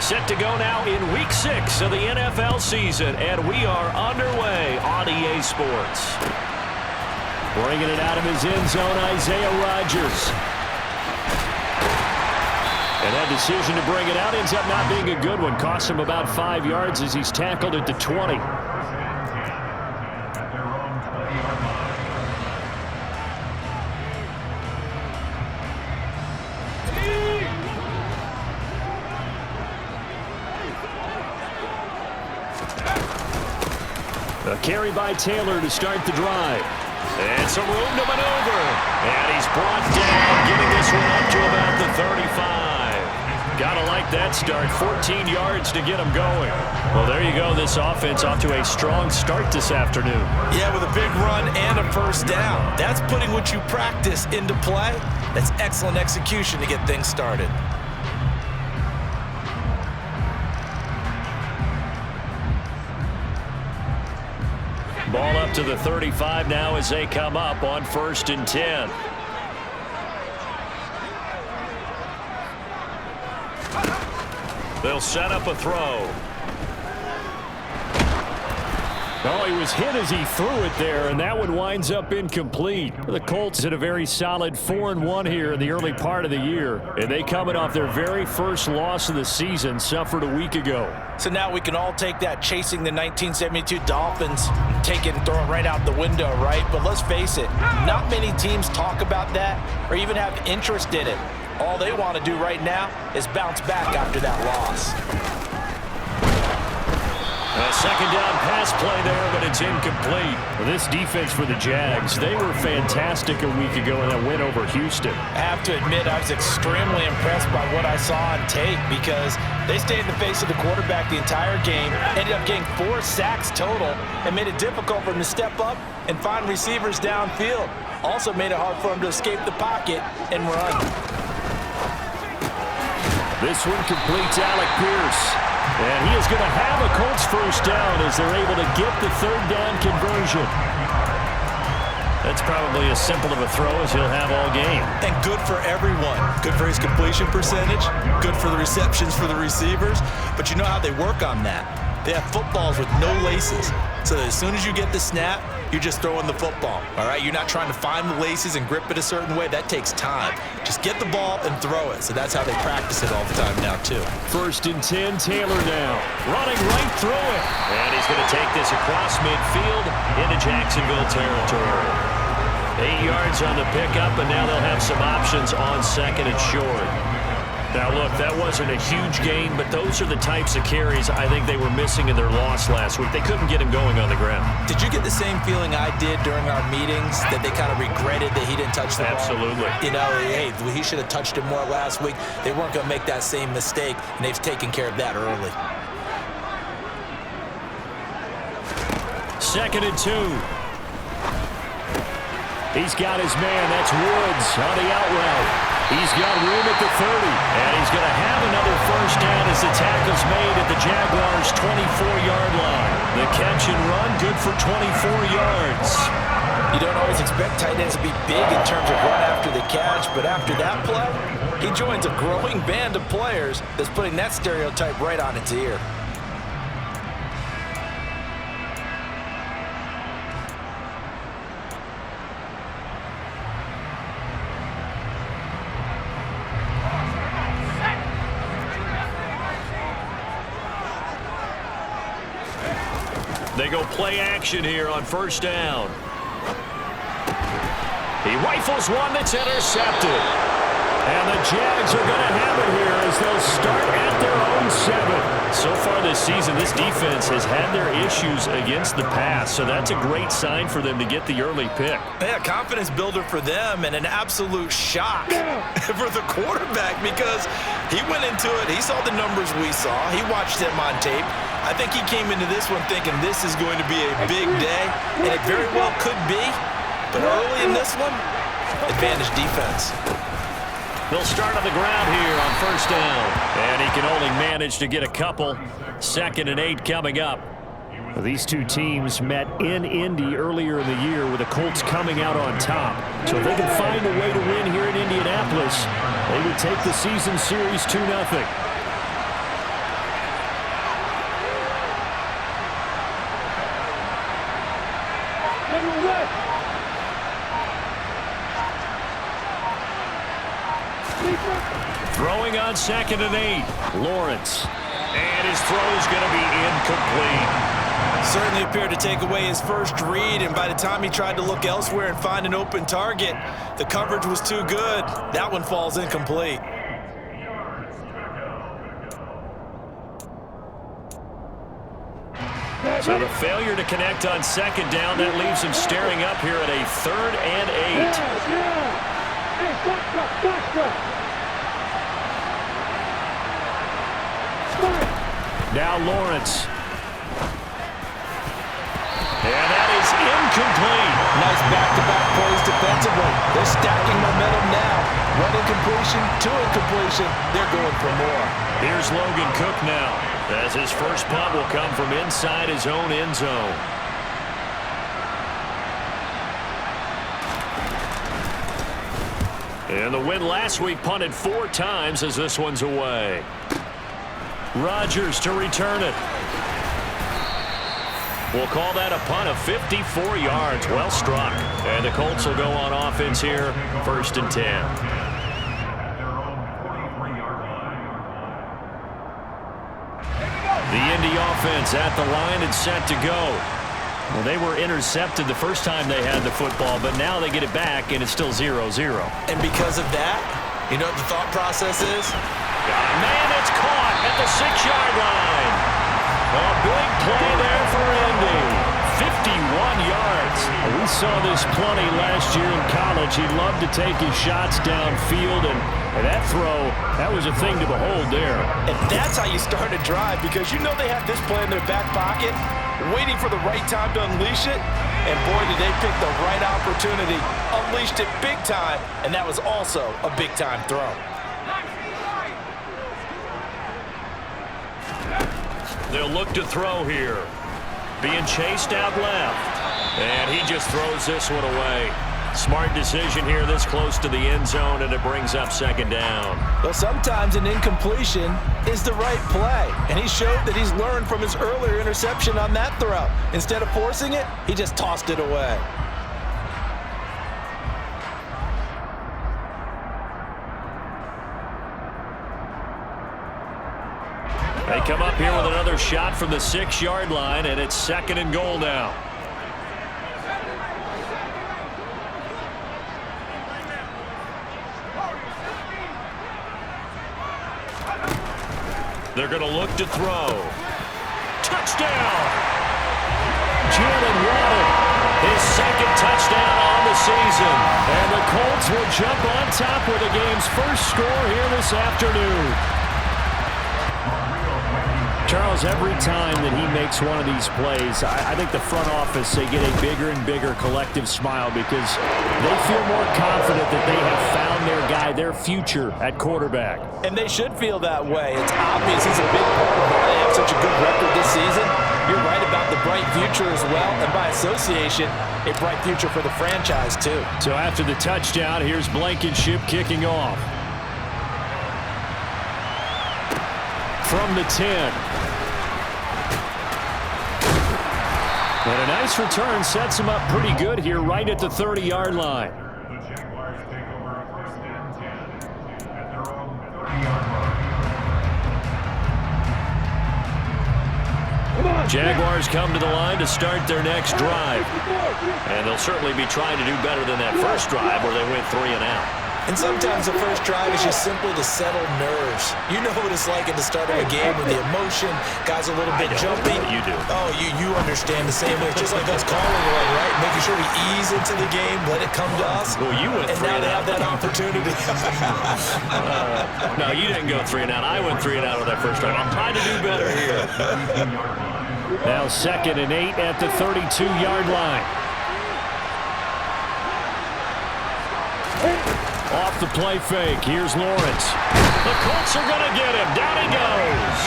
Set to go now in Week 6 of the NFL season, and we are underway on EA Sports. Bringing it out of his end zone, Isaiah Rodgers. And that decision to bring it out ends up not being a good one. Cost him about 5 yards as he's tackled at the 20. A carry by Taylor to start the drive. And some room to maneuver. And he's brought down, getting this one up to about the 35. Gotta like that start. 14 yards to get him going. Well, there you go. This offense off to a strong start this afternoon. Yeah, with a big run and a first down. That's putting what you practice into play. That's excellent execution to get things started. Ball up to the 35 now as they come up on 1st and 10. They'll set up a throw. Oh, he was hit as he threw it there, and that one winds up incomplete. The Colts had a very solid 4-1 here in the early part of the year, and they coming off their very first loss of the season, suffered a week ago. So now we can all take that chasing the 1972 Dolphins, take it and throw it right out the window, right? But let's face it, not many teams talk about that or even have interest in it. All they want to do right now is bounce back after that loss. A second down pass play there, but it's incomplete. Well, this defense for the Jags, they were fantastic a week ago in that win over Houston. I have to admit, I was extremely impressed by what I saw on tape because they stayed in the face of the quarterback the entire game, ended up getting 4 sacks total, and made it difficult for him to step up and find receivers downfield. Also made it hard for him to escape the pocket and run. This one completes Alec Pierce. And he is going to have a Colts first down as they're able to get the 3rd down conversion. That's probably as simple of a throw as he'll have all game. And good for everyone. Good for his completion percentage. Good for the receptions for the receivers. But you know how they work on that. They have footballs with no laces. So that as soon as you get the snap, you're just throwing the football. All right? You're not trying to find the laces and grip it a certain way. That takes time. Just get the ball and throw it. So that's how they practice it all the time now, too. 1st and 10, Taylor now. Running right through it. And he's going to take this across midfield into Jacksonville territory. 8 yards on the pickup, and now they'll have some options on 2nd and short. Now, look, that wasn't a huge gain, but those are the types of carries I think they were missing in their loss last week. They couldn't get him going on the ground. Did you get the same feeling I did during our meetings, that they kind of regretted that he didn't touch the ball? Absolutely. You know, hey, he should have touched it more last week. They weren't going to make that same mistake, and they've taken care of that early. 2nd and 2. He's got his man. That's Woods on the out route. He's got room at the 30, and he's going to have another first down as the tackle's made at the Jaguars' 24-yard line. The catch and run, good for 24 yards. You don't always expect tight ends to be big in terms of run after the catch, but after that play, he joins a growing band of players that's putting that stereotype right on its ear. They go play action here on 1st down. He rifles one that's intercepted. And the Jags are going to have it here as they'll start at their own 7. So far this season, this defense has had their issues against the pass, so that's a great sign for them to get the early pick. Yeah, confidence builder for them and an absolute shock for the quarterback because he went into it. He saw the numbers we saw. He watched them on tape. I think he came into this one thinking this is going to be a big day, and it very well could be. But early in this one, advantage defense. They'll start on the ground here on 1st down. And he can only manage to get a couple. 2nd and 8 coming up. These two teams met in Indy earlier in the year with the Colts coming out on top. So if they can find a way to win here in Indianapolis, they would take the season series 2-0. Throwing on 2nd and 8. Lawrence. And his throw is going to be incomplete. Certainly appeared to take away his first read, and by the time he tried to look elsewhere and find an open target, the coverage was too good. That one falls incomplete. So the failure to connect on 2nd down, that leaves him staring up here at a 3rd and 8. Now Lawrence. And that is incomplete. Nice back-to-back plays defensively. They're stacking momentum now. One incompletion, 2 incompletion. They're going for more. Here's Logan Cook now, as his first punt will come from inside his own end zone. And the win last week punted 4 times as this one's away. Rodgers to return it. We'll call that a punt of 54 yards. Well struck. And the Colts will go on offense here, 1st and 10. The Indy offense at the line and set to go. Well, they were intercepted the first time they had the football, but now they get it back, and it's still 0-0. And because of that, you know what the thought process is? Man, it's caught at the 6-yard line. A big play there for Indy. 51 yards. We saw this plenty last year in college. He loved to take his shots downfield, and that throw, that was a thing to behold there. And that's how you start a drive, because you know they have this play in their back pocket, waiting for the right time to unleash it. And boy, did they pick the right opportunity. Unleashed it big time, and that was also a big-time throw. They'll look to throw here. Being chased out left. And he just throws this one away. Smart decision here this close to the end zone, and it brings up 2nd down. Well, sometimes an incompletion is the right play. And he showed that he's learned from his earlier interception on that throw. Instead of forcing it, he just tossed it away. They come up here with another shot from the 6-yard line, and it's 2nd and goal now. They're going to look to throw. Touchdown! Jalen Waddle, his 2nd touchdown on the season. And the Colts will jump on top with the game's first score here this afternoon. Charles, every time that he makes one of these plays, I think the front office, they get a bigger and bigger collective smile because they feel more confident that they have found their guy, their future at quarterback. And they should feel that way. It's obvious he's a big part of why they have such a good record this season. You're right about the bright future as well, and by association, a bright future for the franchise too. So after the touchdown, here's Blankenship kicking off. From the 10. And a nice return sets him up pretty good here right at the 30-yard line. The Jaguars take over 1st and 10 at their own 30-yard line. Jaguars come to the line to start their next drive. And they'll certainly be trying to do better than that first drive where they went 3 and out. And sometimes the first drive is just simply to settle nerves. You know what it's like at the start of a game with the emotion, guys a little bit jumpy. You do. Oh, you understand the same way. It's just like us calling one, right? Making sure we ease into the game, let it come to us. Well, you went 3 and now and they out. have that opportunity. No, you didn't go 3 and out. I went 3 and out on that first drive. I'm trying to do better here. Now 2nd and 8 at the 32-yard line. Off the play fake. Here's Lawrence. The Colts are going to get him. Down he goes.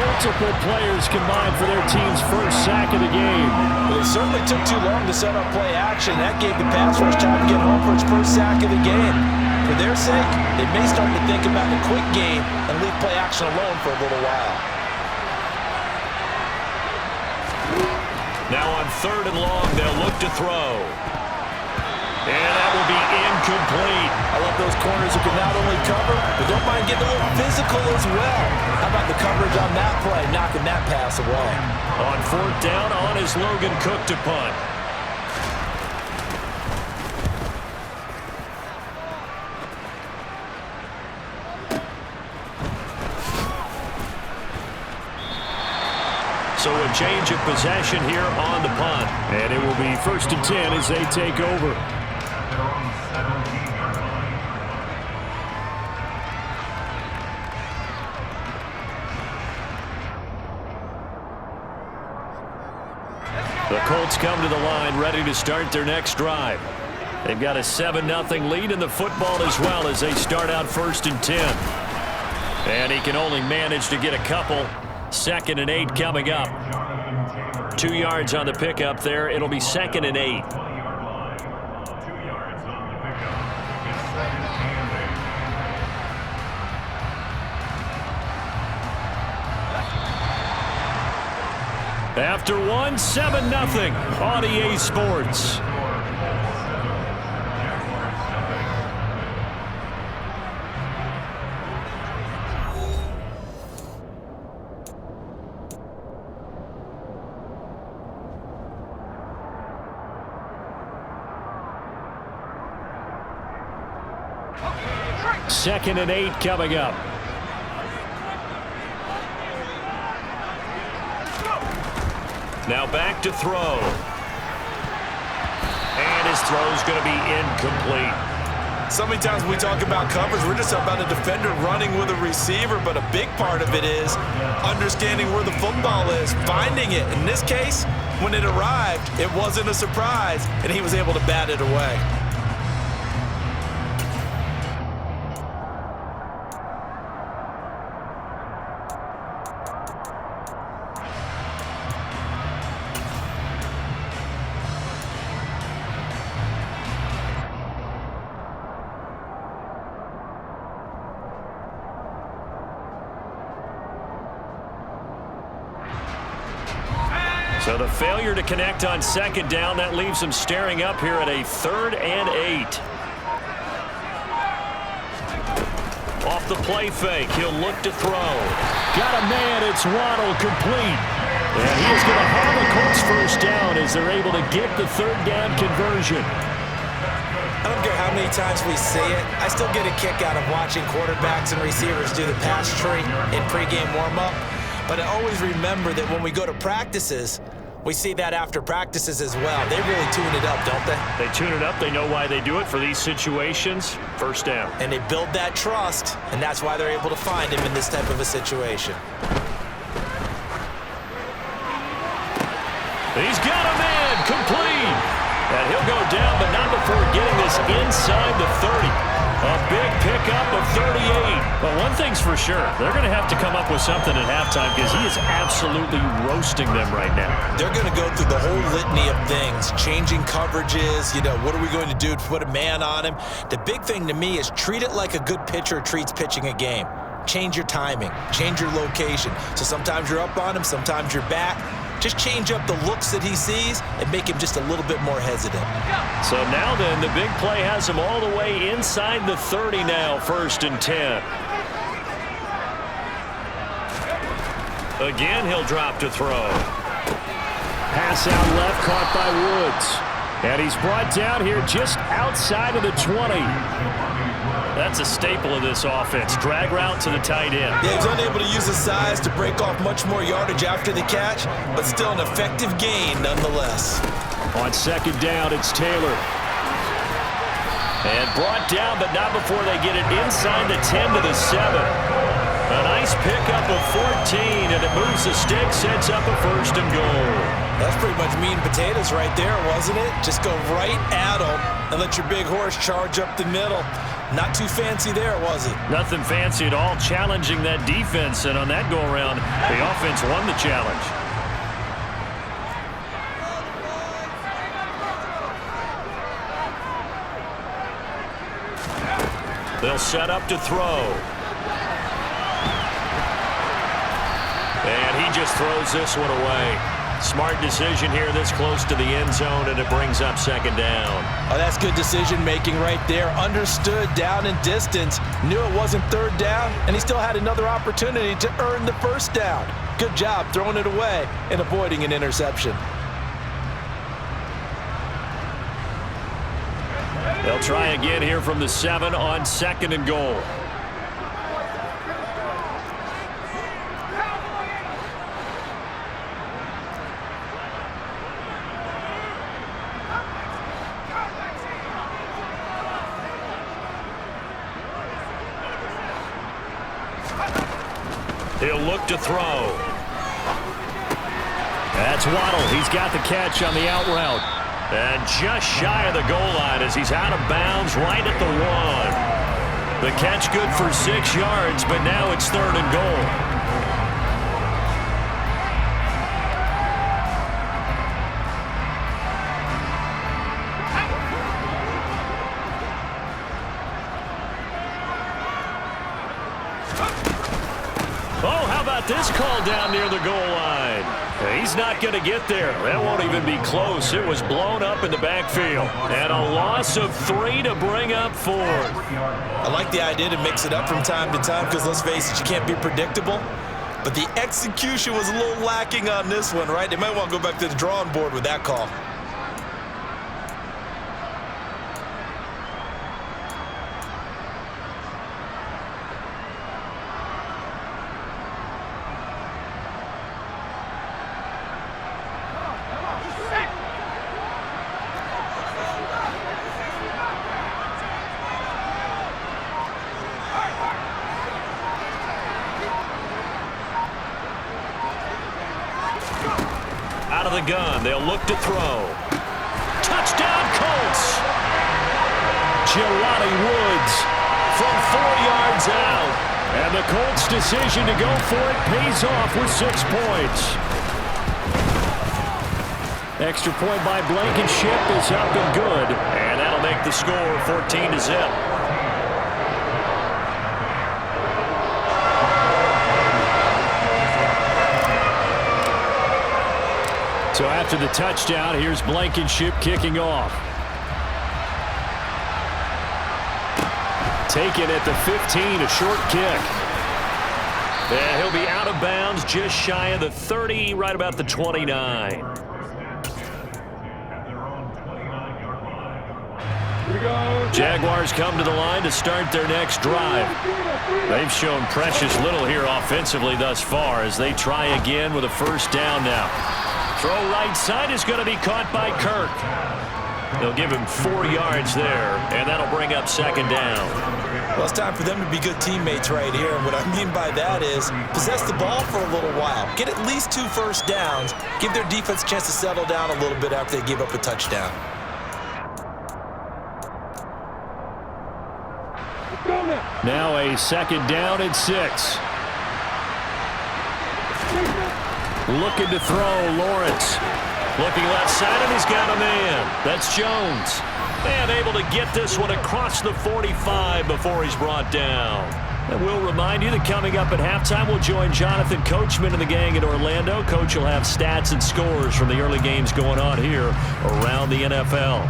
Multiple players combined for their team's first sack of the game. Well, it certainly took too long to set up play action. That gave the pass rush time to get home for its first sack of the game. For their sake, they may start to think about the quick game and leave play action alone for a little while. Now on 3rd and long, they'll look to throw. And that will be incomplete. I love those corners who can not only cover, but don't mind getting a little physical as well. How about the coverage on that play, knocking that pass away? On 4th down, on is Logan Cook to punt. So a change of possession here on the punt. And it will be 1st and 10 as they take over. They're on the 17-yard line. The Colts come to the line ready to start their next drive. They've got a 7-0 lead in the football as well as they start out 1st and 10. And he can only manage to get a couple. 2nd and 8 coming up. 2 yards on the pickup there. It'll be 2nd and 8. 20-yard line. 2 yards on the pickup. It's 2nd and 8. After one, 7-0 on EA Sports. Second and 8 coming up. Now back to throw. And his throw's going to be incomplete. So many times when we talk about coverage, we're just about a defender running with a receiver, but a big part of it is understanding where the football is, finding it. In this case, when it arrived, it wasn't a surprise, and he was able to bat it away. So the failure to connect on 2nd down, that leaves him staring up here at a 3rd and 8. Off the play fake, he'll look to throw. Got a man, it's Waddle, complete. And he's going to haul the Colts 1st down as they're able to get the 3rd down conversion. I don't care how many times we see it. I still get a kick out of watching quarterbacks and receivers do the pass tree in pregame warm-up. But I always remember that when we go to practices, we see that after practices as well. They really tune it up, don't they? They tune it up. They know why they do it for these situations. 1st down. And they build that trust, and that's why they're able to find him in this type of a situation. He's got a man, complete. And he'll go down, but not before getting this inside the 30. A big pickup of 38. But one thing's for sure, they're going to have to come up with something at halftime because he is absolutely roasting them right now. They're going to go through the whole litany of things, changing coverages, what are we going to do to put a man on him? The big thing to me is treat it like a good pitcher treats pitching a game. Change your timing, change your location. So sometimes you're up on him, sometimes you're back. Just change up the looks that he sees and make him just a little bit more hesitant. So now then, the big play has him all the way inside the 30 now, 1st and 10. Again, he'll drop to throw. Pass out left, caught by Woods. And he's brought down here just outside of the 20. That's a staple of this offense. Drag route to the tight end. Yeah, he's unable to use his size to break off much more yardage after the catch, but still an effective gain nonetheless. On 2nd down, it's Taylor. And brought down, but not before they get it inside the 10 to the 7. A nice pickup of 14, and it moves the stick, sets up a 1st and goal. That's pretty much meat and potatoes right there, wasn't it? Just go right at him and let your big horse charge up the middle. Not too fancy there, was it? Nothing fancy at all, challenging that defense, and on that go-around, the offense won the challenge. They'll set up to throw. And he just throws this one away. Smart decision here this close to the end zone, and it brings up second down. Oh, that's good decision-making right there. Understood down and distance, knew it wasn't third down, and he still had another opportunity to earn the first down. Good job throwing it away and avoiding an interception. They'll try again here from the 7 on second and goal. He'll look to throw. That's Waddle. He's got the catch on the out route. And just shy of the goal line as he's out of bounds right at the 1. The catch good for 6 yards, but now it's third and goal. Oh, how about this call down near the goal line? He's not going to get there. That won't even be close. It was blown up in the backfield. And a loss of 3 to bring up 4. I like the idea to mix it up from time to time because, let's face it, you can't be predictable. But the execution was a little lacking on this one, right? They might want to go back to the drawing board with that call. Out of the gun, they'll look to throw. Touchdown, Colts! Jelani Woods from 4 yards out. And the Colts' decision to go for it pays off with 6 points. Extra point by Blankenship is up and good. And that'll make the score 14-0. So after the touchdown, here's Blankenship kicking off. Taken at the 15, a short kick. And he'll be out of bounds just shy of the 30, right about the 29. Jaguars come to the line to start their next drive. They've shown precious little here offensively thus far as they try again with a first down now. Throw right side is going to be caught by Kirk. They'll give him 4 yards there, and that'll bring up second down. Well, it's time for them to be good teammates right here. And what I mean by that is possess the ball for a little while. Get at least 2 first downs. Give their defense a chance to settle down a little bit after they give up a touchdown. Now a second down and 6. Looking to throw, Lawrence. Looking left side, and he's got a man. That's Jones. And able to get this one across the 45 before he's brought down. And we'll remind you that coming up at halftime, we'll join Jonathan Coachman and the gang in Orlando. Coach will have stats and scores from the early games going on here around the NFL.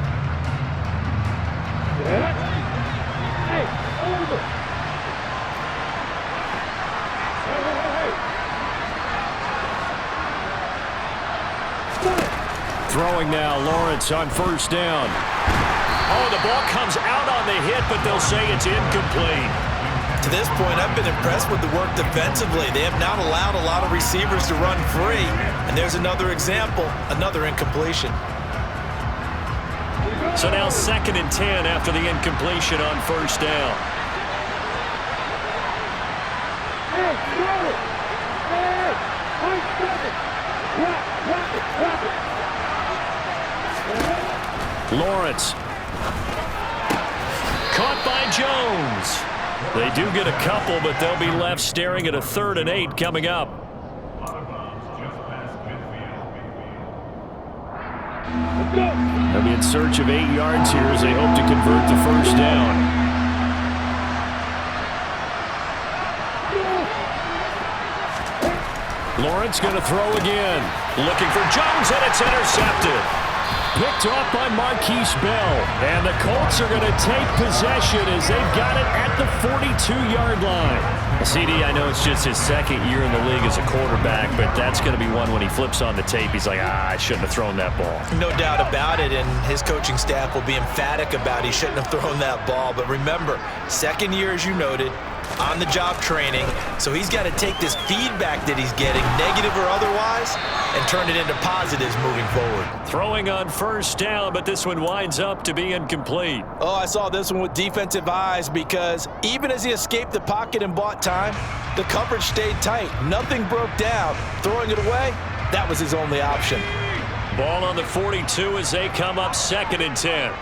Throwing now, Lawrence on first down. Oh, the ball comes out on the hit, but they'll say it's incomplete. To this point, I've been impressed with the work defensively. They have not allowed a lot of receivers to run free. And there's another example, another incompletion. So now 2nd and 10 after the incompletion on first down. Lawrence. Caught by Jones. They do get a couple, but they'll be left staring at a 3rd and 8 coming up. They'll be in search of 8 yards here as they hope to convert the first down. Lawrence going to throw again. Looking for Jones, and it's intercepted. Picked off by Marquise Bell. And the Colts are going to take possession as they've got it at the 42-yard line. CD, I know it's just his second year in the league as a quarterback, but that's going to be one when he flips on the tape. He's like, I shouldn't have thrown that ball. No doubt about it, and his coaching staff will be emphatic about he shouldn't have thrown that ball. But remember, second year, as you noted, on-the-job training, so he's got to take this feedback that he's getting, negative or otherwise, and turn it into positives moving forward. Throwing on first down, but this one winds up to be incomplete. Oh, I saw this one with defensive eyes because even as he escaped the pocket and bought time, the coverage stayed tight. Nothing broke down. Throwing it away, that was his only option. Ball on the 42 as they come up 2nd and 10.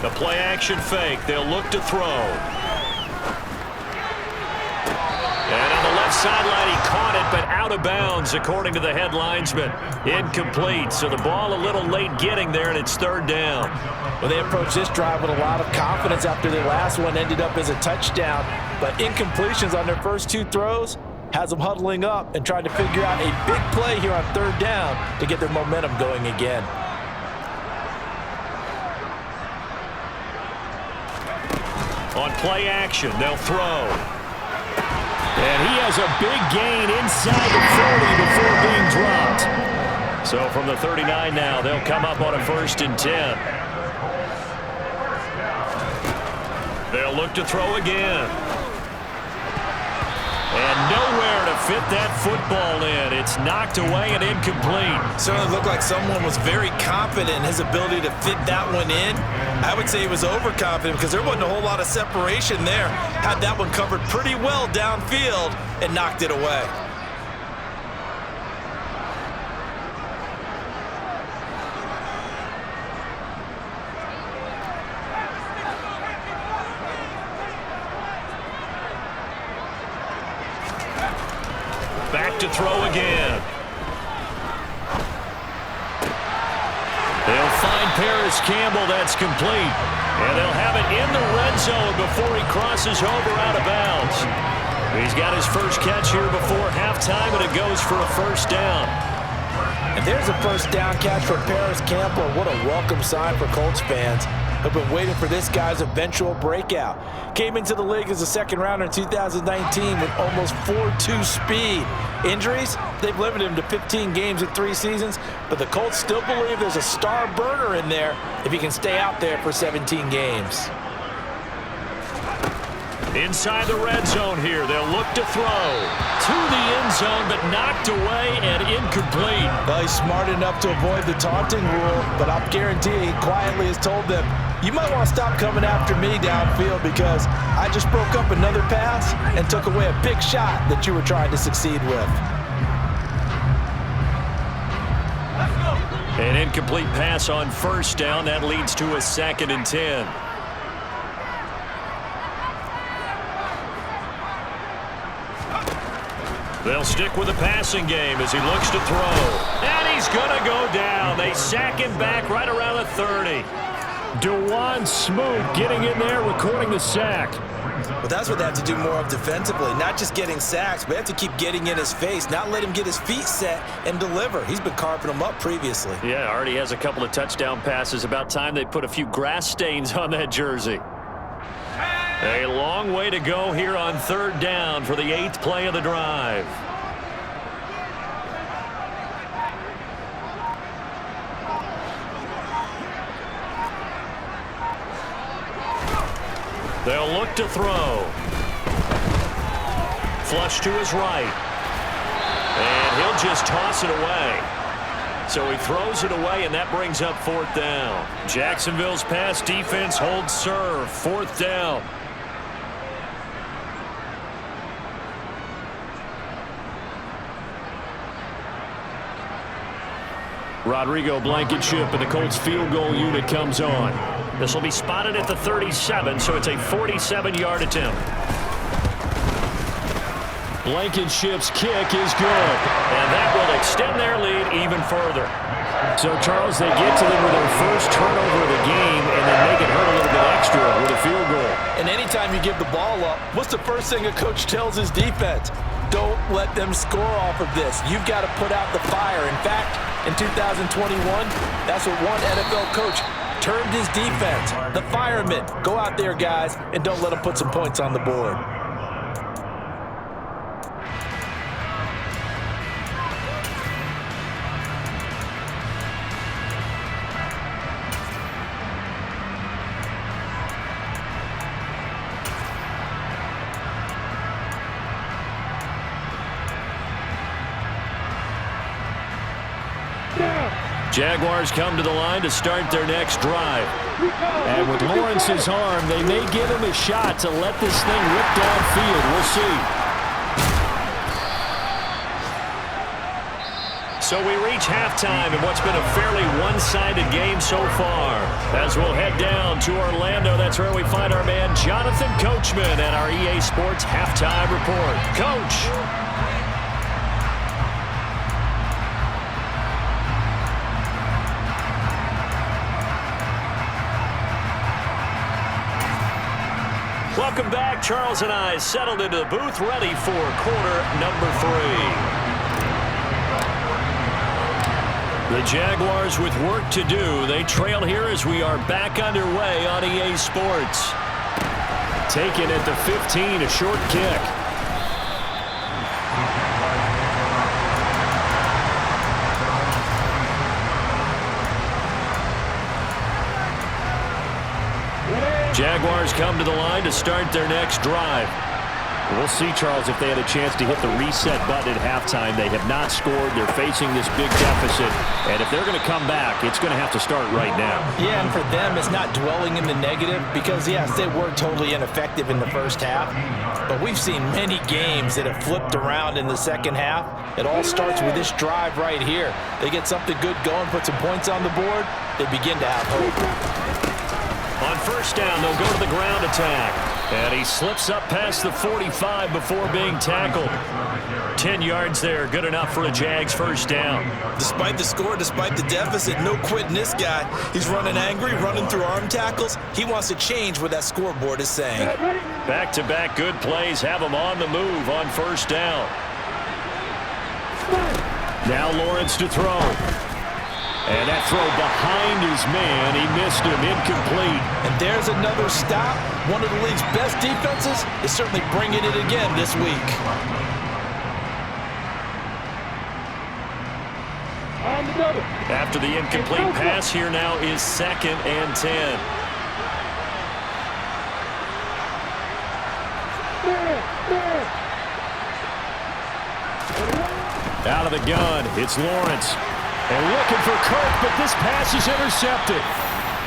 The play-action fake. They'll look to throw. And on the left sideline, he caught it, but out of bounds, according to the head linesman. Incomplete. So the ball a little late getting there, and it's 3rd down. Well, they approached this drive with a lot of confidence after their last one ended up as a touchdown. But incompletions on their first 2 throws has them huddling up and trying to figure out a big play here on 3rd down to get their momentum going again. On play action, they'll throw. And he has a big gain inside the 40 before being dropped. So from the 39 now, they'll come up on a 1st and 10. They'll look to throw again. And nowhere to fit that football in. It's knocked away and incomplete. Certainly looked like someone was very confident in his ability to fit that one in. I would say he was overconfident because there wasn't a whole lot of separation there. Had that one covered pretty well downfield and knocked it away. Back to throw again. They'll find Paris Campbell. That's complete. And they'll have it in the red zone before he crosses over out of bounds. He's got his first catch here before halftime, and it goes for a 1st down. And there's a 1st down catch for Paris Campbell. What a welcome sign for Colts fans. Have been waiting for this guy's eventual breakout. Came into the league as a 2nd rounder in 2019 with almost 4.2 speed. Injuries, they've limited him to 15 games in 3 seasons, but the Colts still believe there's a star burner in there if he can stay out there for 17 games. Inside the red zone here, they'll look to throw. To the end zone, but knocked away and incomplete. Well, he's smart enough to avoid the taunting rule, but I'll guarantee he quietly has told them, you might want to stop coming after me downfield because I just broke up another pass and took away a big shot that you were trying to succeed with. An incomplete pass on 1st down. That leads to a 2nd and 10. They'll stick with the passing game as he looks to throw. And he's going to go down. They sack him back right around the 30. DeJuan Smoot getting in there, recording the sack. Well, that's what they have to do more of defensively. Not just getting sacks, but they have to keep getting in his face, not let him get his feet set and deliver. He's been carving them up previously. Yeah, already has a couple of touchdown passes. About time they put a few grass stains on that jersey. A long way to go here on 3rd down for the 8th play of the drive. They'll look to throw. Flush to his right. And he'll just toss it away. So he throws it away, and that brings up 4th down. Jacksonville's pass defense holds serve. 4th down. Rodrigo Blankenship and the Colts field goal unit comes on. This will be spotted at the 37, so it's a 47-yard attempt. Blankenship's kick is good. And that will extend their lead even further. So, Charles, they get to them with their first turnover of the game and then make it hurt a little bit extra with a field goal. And anytime you give the ball up, what's the first thing a coach tells his defense? Don't let them score off of this. You've got to put out the fire. In fact, in 2021, that's what one NFL coach termed his defense. The firemen. Go out there, guys, and don't let them put some points on the board. Jaguars come to the line to start their next drive. And with Lawrence's arm, they may give him a shot to let this thing rip downfield. We'll see. So we reach halftime in what's been a fairly one-sided game so far. As we'll head down to Orlando, that's where we find our man Jonathan Coachman at our EA Sports Halftime Report. Coach. Welcome back. Charles and I settled into the booth, ready for quarter number 3. The Jaguars with work to do. They trail here as we are back underway on EA Sports. Taken at the 15, a short kick. Jaguars come to the line to start their next drive. We'll see, Charles, if they had a chance to hit the reset button at halftime. They have not scored. They're facing this big deficit. And if they're going to come back, it's going to have to start right now. Yeah, and for them, it's not dwelling in the negative because, yes, they were totally ineffective in the first half. But we've seen many games that have flipped around in the second half. It all starts with this drive right here. They get something good going, put some points on the board, they begin to have hope. On first down, they'll go to the ground attack. And he slips up past the 45 before being tackled. 10 yards there, good enough for a Jags first down. Despite the score, despite the deficit, no quitting this guy. He's running angry, running through arm tackles. He wants to change what that scoreboard is saying. Back-to-back good plays have him on the move on first down. Now Lawrence to throw. And that throw behind his man, he missed him, incomplete. And there's another stop. One of the league's best defenses is certainly bringing it again this week. After the incomplete pass, here now is 2nd and 10. Out of the gun, it's Lawrence. And looking for Kirk, but this pass is intercepted.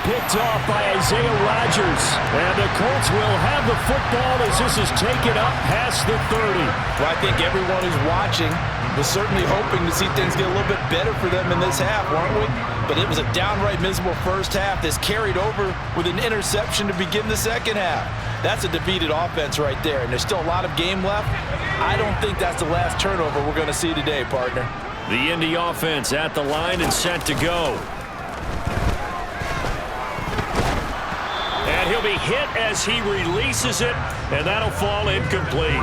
Picked off by Isaiah Rodgers. And the Colts will have the football as this is taken up past the 30. Well, I think everyone who's watching was certainly hoping to see things get a little bit better for them in this half, weren't we? But it was a downright miserable first half that's carried over with an interception to begin the second half. That's a defeated offense right there, and there's still a lot of game left. I don't think that's the last turnover we're going to see today, partner. The Indy offense at the line and set to go. And he'll be hit as he releases it, and that'll fall incomplete.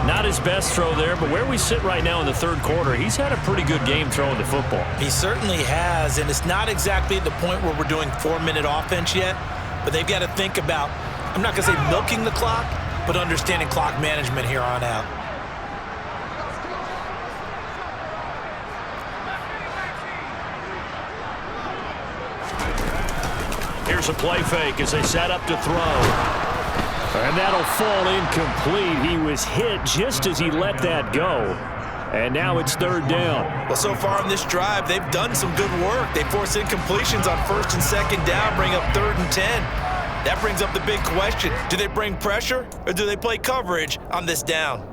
Not his best throw there, but where we sit right now in the third quarter, he's had a pretty good game throwing the football. He certainly has, and it's not exactly at the point where we're doing 4-minute offense yet, but they've got to think about, I'm not going to say milking the clock, but understanding clock management here on out. Here's a play fake as they set up to throw. And that'll fall incomplete. He was hit just as he let that go. And now it's third down. Well, so far on this drive, they've done some good work. They force incompletions on first and second down, bring up 3rd and 10. That brings up the big question. Do they bring pressure or do they play coverage on this down?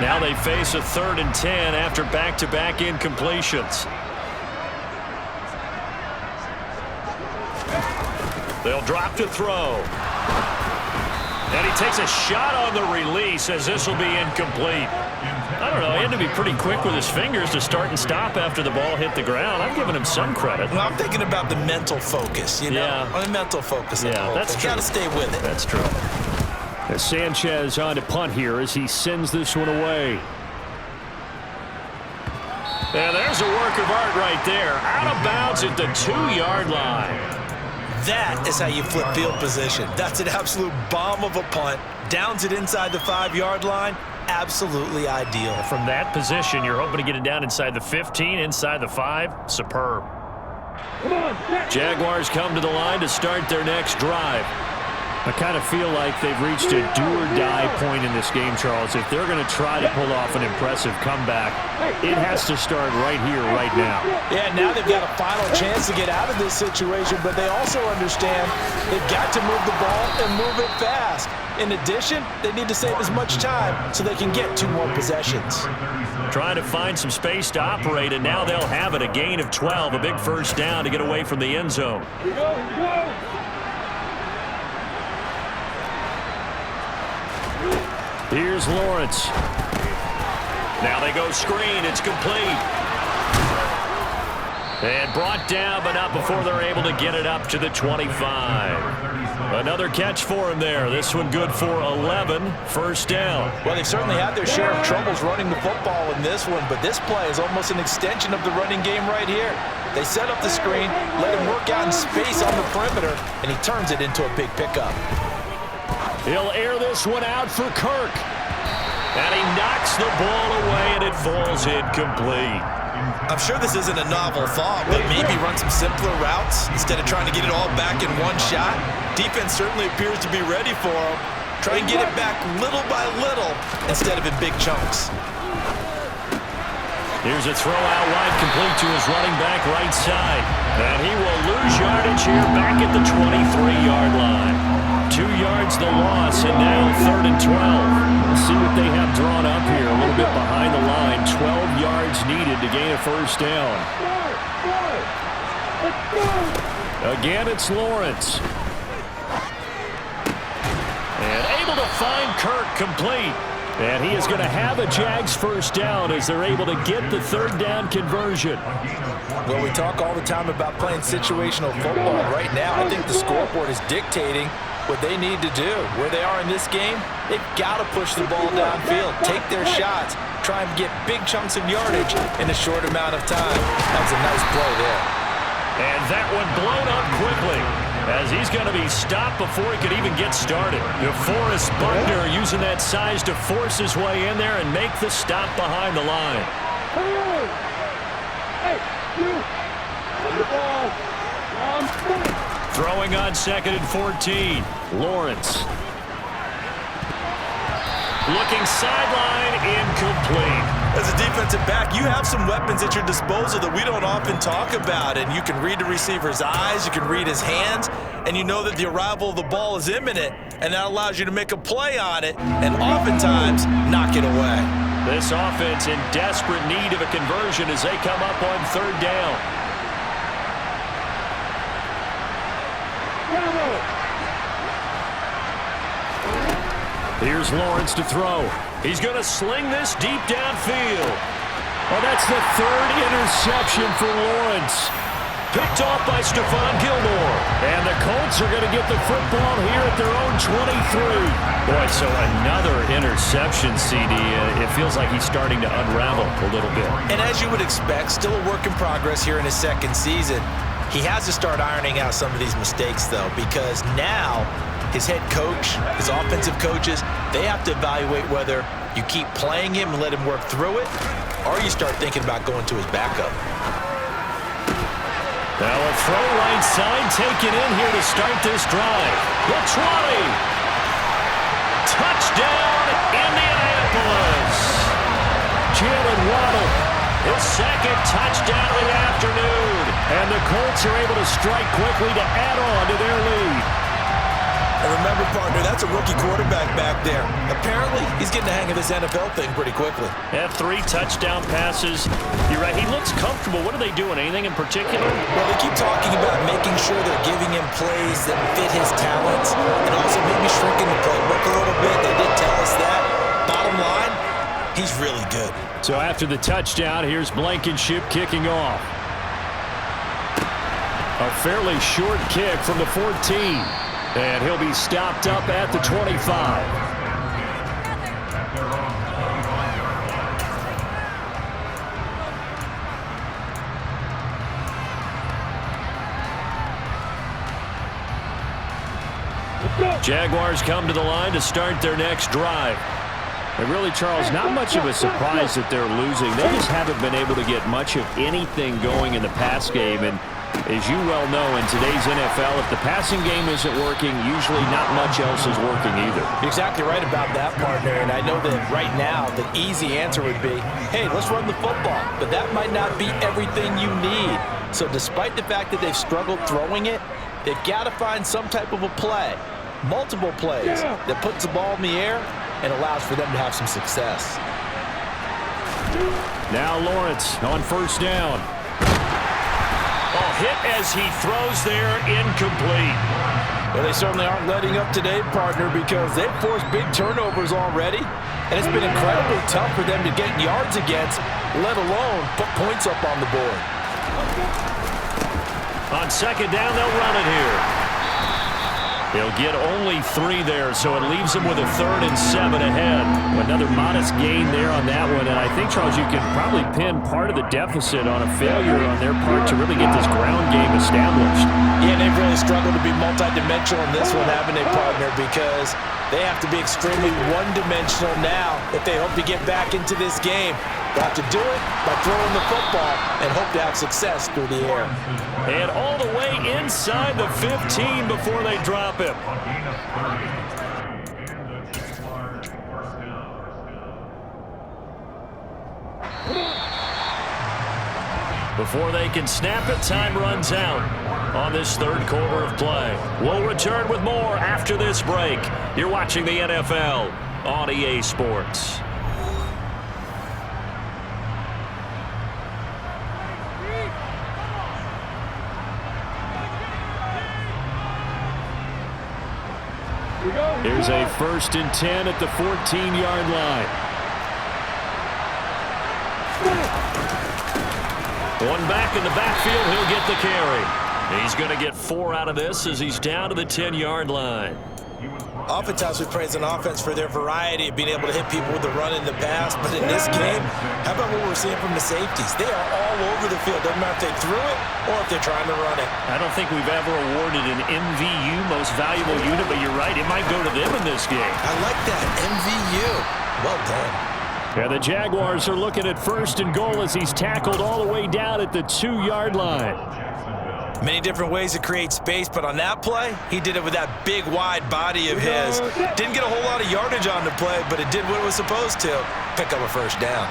Now they face a 3rd and 10 after back-to-back incompletions. They'll drop to throw. And he takes a shot on the release as this will be incomplete. I don't know. He had to be pretty quick with his fingers to start and stop after the ball hit the ground. I'm giving him some credit. Well, I'm thinking about the mental focus, you know? Yeah. The mental focus. Yeah, that's true. Got to stay with it. That's true. As Sanchez on to punt here as he sends this one away. And there's a work of art right there. Out of bounds at the 2-yard line. That is how you flip field position. That's an absolute bomb of a punt. Downs it inside the 5-yard line. Absolutely ideal. From that position, you're hoping to get it down inside the 15, inside the 5. Superb. Jaguars come to the line to start their next drive. I kind of feel like they've reached a do-or-die point in this game, Charles. If they're going to try to pull off an impressive comeback, it has to start right here, right now. Yeah, now they've got a final chance to get out of this situation, but they also understand they've got to move the ball and move it fast. In addition, they need to save as much time so they can get 2 more possessions. Trying to find some space to operate, and now they'll have it. A gain of 12, a big first down to get away from the end zone. Here we go. Here's Lawrence. Now they go screen. It's complete. And brought down, but not before they're able to get it up to the 25. Another catch for him there. This one good for 11. First down. Well, they've certainly had their share of troubles running the football in this one, but this play is almost an extension of the running game right here. They set up the screen, let him work out in space on the perimeter, and he turns it into a big pickup. He'll air this one out for Kirk. And he knocks the ball away, and it falls incomplete. I'm sure this isn't a novel thought, but maybe run some simpler routes instead of trying to get it all back in one shot. Defense certainly appears to be ready for him. Try and get it back little by little instead of in big chunks. Here's a throw out wide, complete to his running back right side. And he will lose yardage here back at the 23-yard line. 2 yards the loss, and now 3rd and 12. Let's see what they have drawn up here. A little bit behind the line. 12 yards needed to gain a first down. Again, it's Lawrence. And able to find Kirk complete. And he is going to have a Jags first down as they're able to get the 3rd down conversion. Well, we talk all the time about playing situational football. Right now, I think the scoreboard is dictating what they need to do. Where they are in this game, they've got to push the ball downfield, take their shots, try and get big chunks of yardage in a short amount of time. That was a nice play there. And that one blown up quickly as he's going to be stopped before he could even get started. DeForest Buckner using that size to force his way in there and make the stop behind the line. Throwing on 2nd and 14. Lawrence. Looking sideline, incomplete. As a defensive back, you have some weapons at your disposal that we don't often talk about, and you can read the receiver's eyes, you can read his hands, and you know that the arrival of the ball is imminent, and that allows you to make a play on it and oftentimes knock it away. This offense in desperate need of a conversion as they come up on 3rd down. Here's Lawrence to throw. He's going to sling this deep downfield. Oh, that's the 3rd interception for Lawrence. Picked off by Stephon Gilmore. And the Colts are going to get the football here at their own 23. Boy, so another interception, CD. It feels like he's starting to unravel a little bit. And as you would expect, still a work in progress here in his 2nd season. He has to start ironing out some of these mistakes, though, because now his head coach, his offensive coaches, they have to evaluate whether you keep playing him and let him work through it, or you start thinking about going to his backup. Now a throw right side taken in here to start this drive. The 20. Touchdown, Indianapolis. Jalen Waddle, his 2nd touchdown of the afternoon. And the Colts are able to strike quickly to add on to their lead. And remember, partner, that's a rookie quarterback back there. Apparently, he's getting the hang of this NFL thing pretty quickly. Had 3 touchdown passes. You're right, he looks comfortable. What are they doing? Anything in particular? Well, they keep talking about making sure they're giving him plays that fit his talents and also maybe shrinking the playbook a little bit. They did tell us that. Bottom line, he's really good. So after the touchdown, here's Blankenship kicking off. A fairly short kick from the 14. And he'll be stopped up at the 25. Jaguars come to the line to start their next drive. And really, Charles, not much of a surprise that they're losing. They just haven't been able to get much of anything going in the pass game. And as you well know, in today's NFL, if the passing game isn't working, usually not much else is working either. You're exactly right about that, partner. And I know that right now, the easy answer would be, hey, let's run the football. But that might not be everything you need. So despite the fact that they've struggled throwing it, they've got to find some type of a play, multiple plays, that puts the ball in the air and allows for them to have some success. Now Lawrence on first down. Hit as he throws there, incomplete. Well, they certainly aren't letting up today, partner, because they've forced big turnovers already, and it's been incredibly tough for them to get yards against, let alone put points up on the board. On second down, they'll run it here. He'll get only 3 there, so it leaves him with a 3rd and 7 ahead. Another modest gain there on that one, and I think, Charles, you can probably pin part of the deficit on a failure on their part to really get this ground game established. Yeah, they've really struggled to be multidimensional in this one, haven't they, partner? Because they have to be extremely one-dimensional now if they hope to get back into this game. They'll have to do it by throwing the football and hope to have success through the air. And all the way inside the 15 before they drop him. Before they can snap it, time runs out on this 3rd quarter of play. We'll return with more after this break. You're watching the NFL on EA Sports. Here's a 1st and 10 at the 14-yard line. One back in the backfield, he'll get the carry. He's going to get 4 out of this as he's down to the 10-yard line. Oftentimes we praise an offense for their variety of being able to hit people with the run in the pass, but in this game, how about what we're seeing from the safeties? They are all over the field. Doesn't matter if they threw it or if they're trying to run it. I don't think we've ever awarded an MVU, most valuable unit, but you're right, it might go to them in this game. I like that, MVU. Well done. Yeah, the Jaguars are looking at 1st and goal as he's tackled all the way down at the 2-yard line. Many different ways to create space, but on that play, he did it with that big, wide body of his. Didn't get a whole lot of yardage on the play, but it did what it was supposed to. Pick up a 1st down.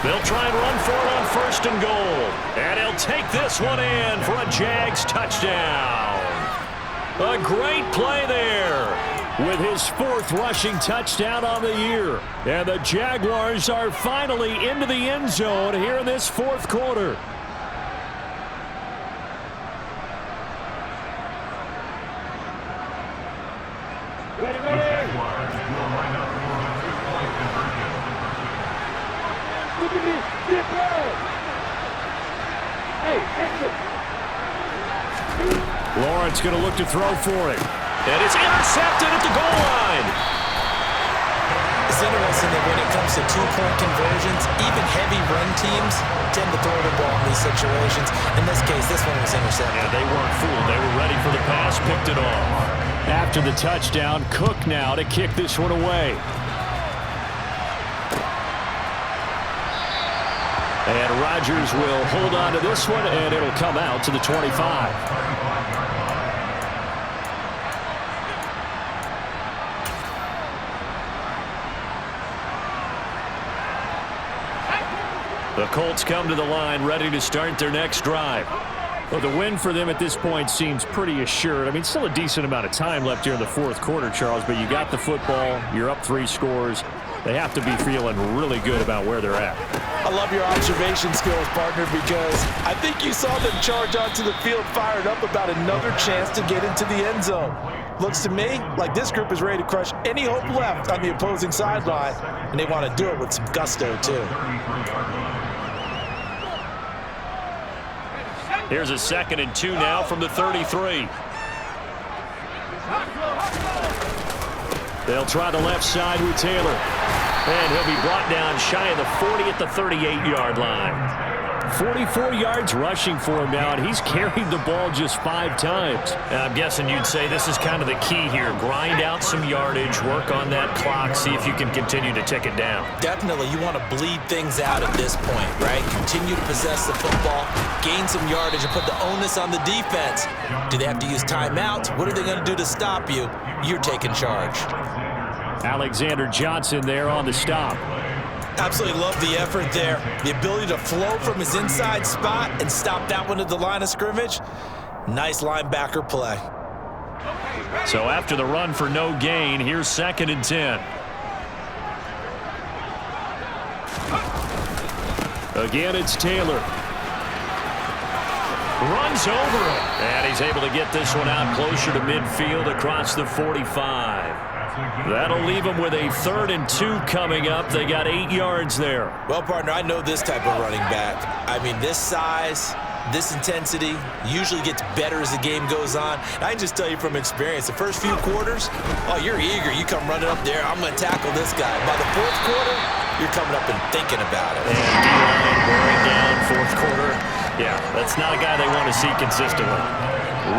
They'll try and run for it on 1st and goal. And he'll take this one in for a Jags touchdown. A great play there, with his 4th rushing touchdown on the year. And the Jaguars are finally into the end zone here in this 4th quarter. Lawrence going to look to throw for it. And it's intercepted at the goal line. It's interesting that when it comes to 2-point conversions, even heavy run teams tend to throw the ball in these situations. In this case, this one was intercepted. Yeah, they weren't fooled. They were ready for the pass, picked it off. After the touchdown, Cook now to kick this one away. And Rodgers will hold on to this one, and it'll come out to the 25. The Colts come to the line ready to start their next drive. Well, the win for them at this point seems pretty assured. I mean, still a decent amount of time left here in the fourth quarter, Charles, but you got the football. You're up 3 scores. They have to be feeling really good about where they're at. I love your observation skills, partner, because I think you saw them charge onto the field fired up about another chance to get into the end zone. Looks to me like this group is ready to crush any hope left on the opposing sideline, and they want to do it with some gusto, too. Here's a 2nd and 2 now from the 33. They'll try the left side with Taylor. And he'll be brought down shy of the 40 at the 38-yard line. 44 yards rushing for him now, and he's carried the ball just 5 times. And I'm guessing you'd say this is kind of the key here. Grind out some yardage, work on that clock, see if you can continue to tick it down. Definitely, you want to bleed things out at this point, right? Continue to possess the football, gain some yardage, and put the onus on the defense. Do they have to use timeouts? What are they going to do to stop you? You're taking charge. Alexander Johnson there on the stop. Absolutely love the effort there. The ability to flow from his inside spot and stop that one at the line of scrimmage. Nice linebacker play. So after the run for no gain, here's 2nd and 10. Again, it's Taylor. Runs over him. And he's able to get this one out closer to midfield across the 45. That'll leave them with a 3rd and 2 coming up. They got 8 yards there. Well, partner, I know this type of running back. I mean, this size, this intensity usually gets better as the game goes on. And I can just tell you from experience, the first few quarters, oh, you're eager. You come running up there, I'm going to tackle this guy. By the 4th quarter, you're coming up and thinking about it. And D-line wearing down 4th quarter. Yeah, that's not a guy they want to see consistently.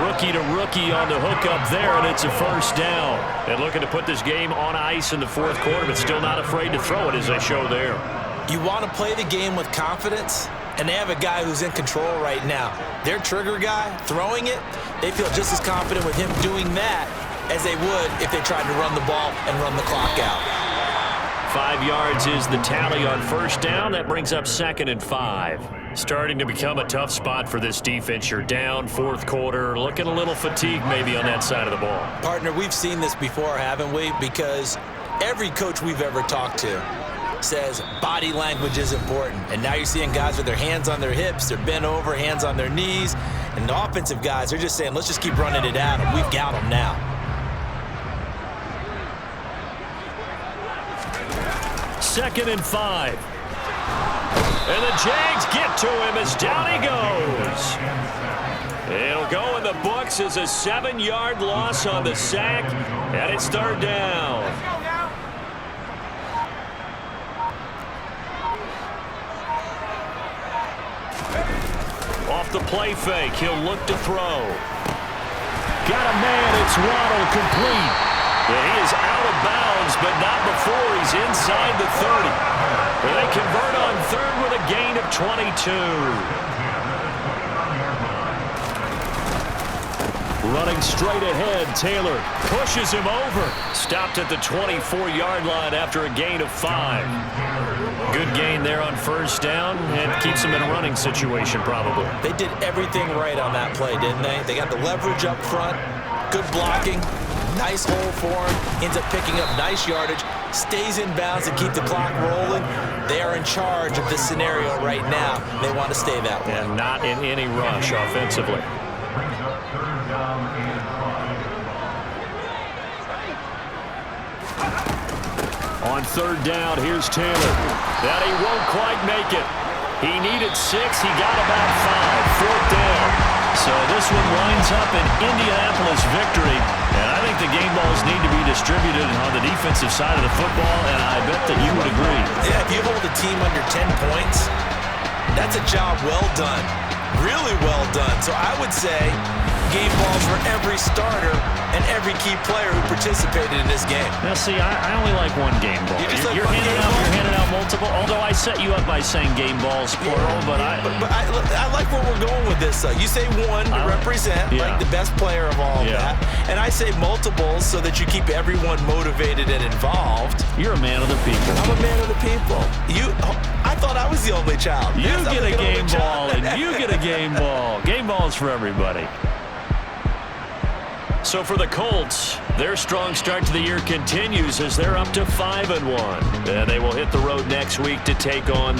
Rookie to rookie on the hook up there, and it's a 1st down. And looking to put this game on ice in the 4th quarter, but still not afraid to throw it as they show there. You want to play the game with confidence, and they have a guy who's in control right now. Their trigger guy, throwing it, they feel just as confident with him doing that as they would if they tried to run the ball and run the clock out. 5 yards is the tally on 1st down. That brings up 2nd and 5. Starting to become a tough spot for this defense. You're down 4th quarter, looking a little fatigued maybe on that side of the ball. Partner, we've seen this before, haven't we? Because every coach we've ever talked to says body language is important. And now you're seeing guys with their hands on their hips, they're bent over, hands on their knees. And the offensive guys, they're just saying, let's just keep running it at them. We've got them now. 2nd and 5. And the Jags get to him as down he goes. It'll go in the books as a 7-yard loss on the sack, and it's 3rd down. Off the play fake, he'll look to throw. Got a man, it's Waddle, complete. And he is out of bounds, but not before he's inside the 30. And they convert on 3rd with a gain of 22. Running straight ahead, Taylor pushes him over. Stopped at the 24-yard line after a gain of 5. Good gain there on 1st down and keeps him in a running situation probably. They did everything right on that play, didn't they? They got the leverage up front, good blocking. Nice hole for him, ends up picking up nice yardage, stays in bounds and keep the clock rolling. They are in charge of this scenario right now. They want to stay that way. And not in any rush offensively. Brings up 3rd down and 5. On 3rd down, here's Taylor. That he won't quite make it. He needed 6, he got about 5. 4th down. So this one winds up an Indianapolis victory. And I think the game balls need to be distributed on the defensive side of the football, and I bet that you would agree. Yeah, if you hold a team under 10 points, that's a job well done. Really well done. So I would say game balls for every starter and every key player who participated in this game. Now, see, I only like one game ball. You're handing out multiple. Although I set you up by saying game balls plural, but I like where we're going with this. You say one to represent like the best player of all of that, and I say multiples so that you keep everyone motivated and involved. You're a man of the people. I'm a man of the people. I thought I was the only child. You get a game ball, and you get a game ball. Game balls for everybody. So for the Colts, their strong start to the year continues as they're up to 5-1. And they will hit the road next week to take on the